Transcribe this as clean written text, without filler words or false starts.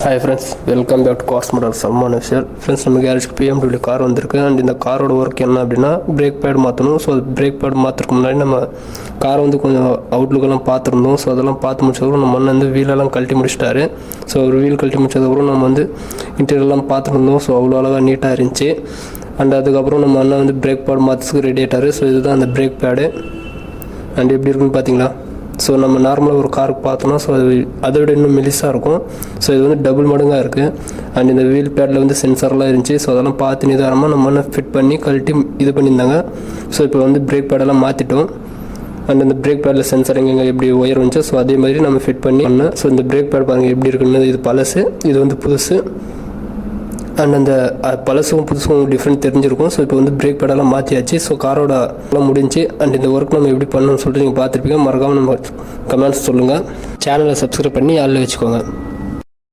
Hi friends, welcome back to cars model Salman விஷயம். Friends, நம்ம கேரேஜ்க்கு பிஎம்டபிள்யூ கார் வந்திருக்கு. அண்ட் இந்த காரோட ஒர்க் என்ன அப்படின்னா பிரேக் பேட் மாற்றணும். ஸோ பிரேக் பேட் மாற்றுறதுக்கு முன்னாடி நம்ம காரை வந்து கொஞ்சம் அவுட்லுக்கெல்லாம் பார்த்துருந்தோம். ஸோ அதெல்லாம் பார்த்து முடிச்சதுக்கப்புறம் நம்ம வந்து வீலெல்லாம் கழட்டி முடிச்சிட்டாரு. ஸோ ஒரு வீல் கழட்டி முடிச்சதுக்கப்புறம் நம்ம வந்து இன்டீரியர்லாம் பார்த்துருந்தோம். ஸோ அவ்வளோ அழகாக நீட்டாக இருந்துச்சு. அண்ட் அதுக்கப்புறம் நம்ம அண்ணன் வந்து பிரேக் பேட் மாற்றுறதுக்கு ரெடி ஆகிட்டார். ஸோ இதுதான் அந்த பிரேக் பேடு. அண்ட் எப்படி இருக்குன்னு பார்த்தீங்களா? ஸோ நம்ம நார்மலாக ஒரு காருக்கு பார்த்தோன்னா ஸோ அதை விட இன்னும் மெலிசாக இருக்கும். ஸோ இது வந்து டபுள் மடங்காக இருக்குது. அண்ட் இந்த வீல் பேடில் வந்து சென்சார்லாம் இருந்துச்சு. ஸோ அதெல்லாம் பார்த்து நிதானமாக நம்ம ஃபிட் பண்ணி கழட்டி இது பண்ணியிருந்தாங்க. ஸோ இப்போ வந்து பிரேக் பேடெல்லாம் மாற்றிட்டோம். அண்ட் இந்த பிரேக் பேடில் சென்சார் எங்கே எப்படி ஒயர் வந்துச்சு. ஸோ அதே மாதிரி நம்ம ஃபிட் பண்ணி பண்ணேன். ஸோ இந்த பிரேக் பேட் பாருங்கள் எப்படி இருக்குன்னு. இது பழசு, இது வந்து புதுசு. அண்ட் அந்த பழசும் புதுசும் டிஃப்ரெண்ட் தெரிஞ்சிருக்கும். ஸோ இப்போ வந்து பிரேக் பேடெல்லாம் மாற்றியாச்சு. ஸோ காரோட எல்லாம் முடிஞ்சு. அண்ட் இந்த ஒர்க் நம்ம எப்படி பண்ணணும்னு சொல்லிட்டு நீங்கள் பார்த்துருப்பீங்க. மறக்காமல் நம்ம கமெண்ட்ஸ் சொல்லுங்கள். சேனலை சப்ஸ்கிரைப் பண்ணி ஆளில் வச்சுக்கோங்க.